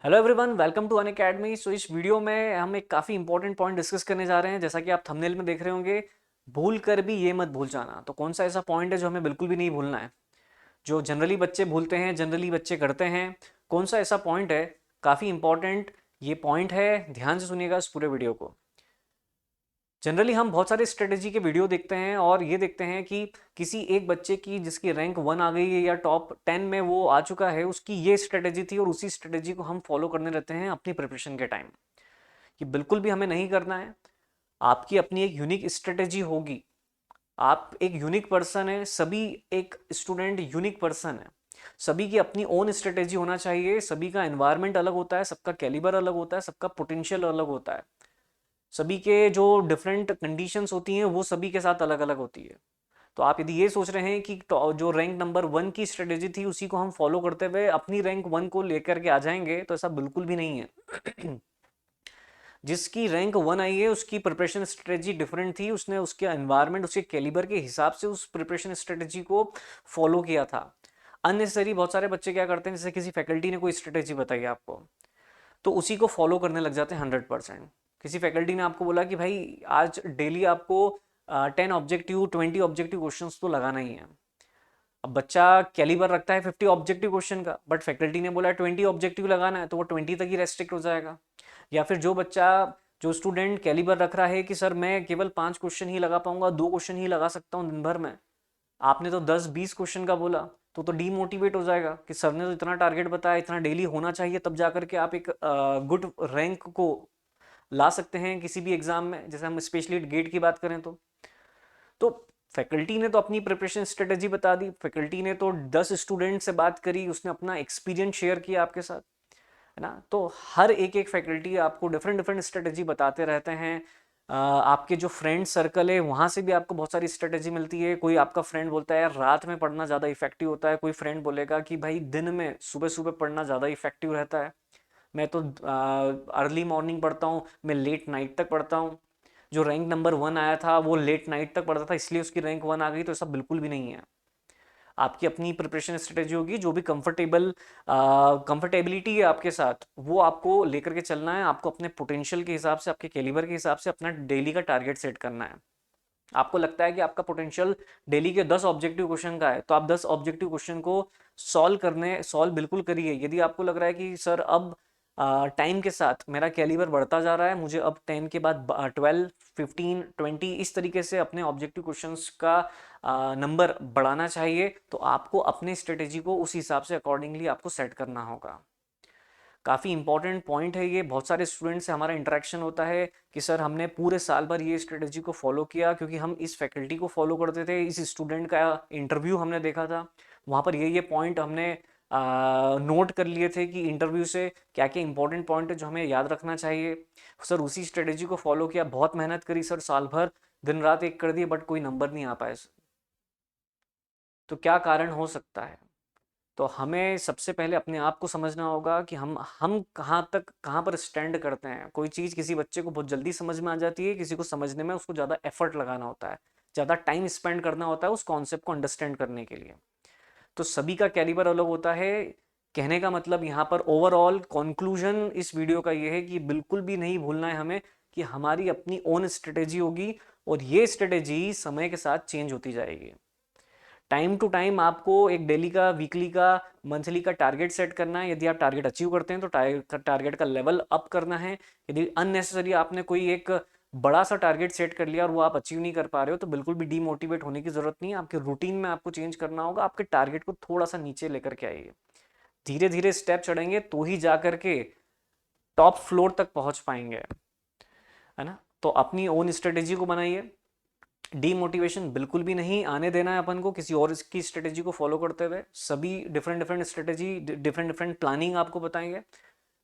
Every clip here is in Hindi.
Hello everyone, welcome to Unacademy. So इस वीडियो में हम एक काफ़ी इंपॉर्टेंट पॉइंट डिस्कस करने जा रहे हैं। जैसा कि आप थंबनेल में देख रहे होंगे, भूल कर भी ये मत भूल जाना। तो कौन सा ऐसा पॉइंट है जो हमें बिल्कुल भी नहीं भूलना है, जो जनरली बच्चे भूलते हैं, जनरली बच्चे करते हैं? कौन सा ऐसा पॉइंट है? काफ़ी इंपॉर्टेंट ये पॉइंट है, ध्यान से सुनिएगा इस पूरे वीडियो को। जनरली हम बहुत सारे स्ट्रेटेजी के वीडियो देखते हैं और ये देखते हैं कि किसी एक बच्चे की जिसकी रैंक 1 आ गई है या टॉप 10 में वो आ चुका है, उसकी ये स्ट्रेटेजी थी और उसी स्ट्रेटेजी को हम फॉलो करने रहते हैं अपनी प्रिपरेशन के टाइम। ये बिल्कुल भी हमें नहीं करना है। आपकी अपनी एक यूनिक स्ट्रेटेजी होगी। आप एक यूनिक पर्सन है, सभी एक स्टूडेंट यूनिक पर्सन है। सभी की अपनी ओन स्ट्रेटेजी होना चाहिए। सभी का एनवायरनमेंट अलग होता है, सबका कैलिबर अलग होता है, सबका पोटेंशियल अलग होता है। सभी के जो डिफरेंट कंडीशंस होती हैं वो सभी के साथ अलग अलग होती है। तो आप यदि ये सोच रहे हैं कि जो रैंक नंबर 1 की स्ट्रेटेजी थी उसी को हम फॉलो करते हुए अपनी रैंक 1 को लेकर के आ जाएंगे, तो ऐसा बिल्कुल भी नहीं है। जिसकी रैंक 1 आई है उसकी प्रिपरेशन स्ट्रेटेजी डिफरेंट थी। उसने उसके एनवायरनमेंट, उसके कैलिबर के हिसाब से उस प्रिपरेशन स्ट्रेटेजी को फॉलो किया था। अननेसेसरी बहुत सारे बच्चे क्या करते हैं, जैसे किसी फैकल्टी ने कोई स्ट्रेटेजी बताई आपको, तो उसी को फॉलो करने लग जाते हैं 100%। किसी फैकल्टी ने आपको बोला कि भाई आज डेली आपको 10 ऑब्जेक्टिव 20 ऑब्जेक्टिव क्वेश्चन तो लगाना ही है। अब बच्चा कैलिबर रखता है 50 ऑब्जेक्टिव क्वेश्चन का, बट फैकल्टी ने बोला 20 ऑब्जेक्टिव लगाना है, तो वो 20 तक ही रेस्ट्रिक्ट हो जाएगा। या फिर जो स्टूडेंट कैलिबर रख रहा है कि सर मैं केवल 5 क्वेश्चन ही लगा पाऊंगा, 2 क्वेश्चन ही लगा सकता हूँ दिन भर में, आपने तो 10-20 क्वेश्चन का बोला, तो डीमोटिवेट हो जाएगा कि सर ने तो इतना टारगेट बताया, इतना डेली होना चाहिए, तब जाकर के आप एक गुड रैंक को ला सकते हैं किसी भी एग्जाम में। जैसे हम स्पेशली गेट की बात करें तो फैकल्टी ने तो अपनी प्रिपरेशन स्ट्रेटेजी बता दी, फैकल्टी ने तो 10 स्टूडेंट से बात करी, उसने अपना एक्सपीरियंस शेयर किया आपके साथ, है ना। तो हर एक एक फैकल्टी आपको डिफरेंट डिफरेंट स्ट्रेटेजी बताते रहते हैं। आपके जो फ्रेंड सर्कल है वहाँ से भी आपको बहुत सारी स्ट्रेटेजी मिलती है। कोई आपका फ्रेंड बोलता है यार रात में पढ़ना ज़्यादा इफेक्टिव होता है, कोई फ्रेंड बोलेगा कि भाई दिन में सुबह सुबह पढ़ना ज़्यादा इफेक्टिव रहता है, मैं तो अर्ली मॉर्निंग पढ़ता हूँ, मैं लेट नाइट तक पढ़ता हूँ। जो रैंक नंबर 1 आया था वो लेट नाइट तक पढ़ता था इसलिए उसकी रैंक 1 आ गई, तो ऐसा बिल्कुल भी नहीं है। आपकी अपनी प्रिपरेशन स्ट्रेटेजी होगी, जो भी कंफर्टेबिलिटी है आपके साथ वो आपको लेकर के चलना है। आपको अपने पोटेंशियल के हिसाब से, आपके कैलिबर के हिसाब से अपना डेली का टारगेट सेट करना है। आपको लगता है कि आपका पोटेंशियल डेली के 10 ऑब्जेक्टिव क्वेश्चन का है, तो आप 10 ऑब्जेक्टिव क्वेश्चन को सॉल्व बिल्कुल करिए। यदि आपको लग रहा है कि सर अब टाइम के साथ मेरा कैलिबर बढ़ता जा रहा है, मुझे अब 10 के बाद 12 15 20 इस तरीके से अपने ऑब्जेक्टिव क्वेश्चंस का नंबर बढ़ाना चाहिए, तो आपको अपने स्ट्रेटेजी को उस हिसाब से अकॉर्डिंगली आपको सेट करना होगा। काफ़ी इंपॉर्टेंट पॉइंट है ये। बहुत सारे स्टूडेंट से हमारा इंटरेक्शन होता है कि सर हमने पूरे साल भर ये स्ट्रेटेजी को फॉलो किया क्योंकि हम इस फैकल्टी को फॉलो करते थे, इस स्टूडेंट का इंटरव्यू हमने देखा था, वहाँ पर ये पॉइंट हमने नोट कर लिए थे कि इंटरव्यू से क्या क्या इंपॉर्टेंट पॉइंट है जो हमें याद रखना चाहिए। सर उसी स्ट्रेटेजी को फॉलो किया, बहुत मेहनत करी सर, साल भर दिन रात एक कर दिए, बट कोई नंबर नहीं आ पाए सर। तो क्या कारण हो सकता है? तो हमें सबसे पहले अपने आप को समझना होगा कि हम कहाँ पर स्टैंड करते हैं। कोई चीज़ किसी बच्चे को बहुत जल्दी समझ में आ जाती है, किसी को समझने में उसको ज़्यादा एफर्ट लगाना होता है, ज़्यादा टाइम स्पेंड करना होता है उस कॉन्सेप्ट को अंडरस्टैंड करने के लिए। तो सभी का कैलिबर अलग होता है। कहने का मतलब यहाँ पर ओवरऑल कंक्लूजन इस वीडियो का ये है कि बिल्कुल भी नहीं भूलना है हमें कि हमारी अपनी ओन स्ट्रेटेजी होगी और ये स्ट्रेटेजी समय के साथ चेंज होती जाएगी। टाइम टू टाइम आपको एक डेली का, वीकली का, मंथली का टारगेट सेट करना है। यदि आप टारगेट अचीव करते हैं तो टारगेट का लेवल अप करना है। यदि अननेसेसरी आपने कोई एक बड़ा सा टारगेट सेट कर लिया और वो आप अचीव नहीं कर पा रहे हो, तो बिल्कुल भी डीमोटिवेट होने की जरूरत नहीं है। आपके रूटीन में आपको चेंज करना होगा, आपके टारगेट को थोड़ा सा नीचे लेकर के आइए। धीरे धीरे स्टेप चढ़ेंगे तो ही जा करके टॉप फ्लोर तक पहुंच पाएंगे, है ना। तो अपनी ओन स्ट्रेटेजी को बनाइए। डीमोटिवेशन बिल्कुल भी नहीं आने देना है अपन को किसी और की स्ट्रेटेजी को फॉलो करते हुए। सभी different different strategy, different different planning आपको बताएंगे।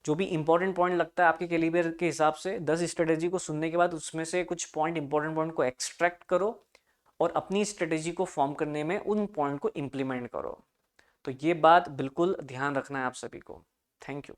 जो भी इंपॉर्टेंट पॉइंट लगता है आपके कैलिबर के हिसाब से, 10 स्ट्रेटेजी को सुनने के बाद उसमें से कुछ पॉइंट, इंपॉर्टेंट पॉइंट को एक्सट्रैक्ट करो और अपनी स्ट्रेटेजी को फॉर्म करने में उन पॉइंट को इंप्लीमेंट करो। तो ये बात बिल्कुल ध्यान रखना है आप सभी को। Thank you.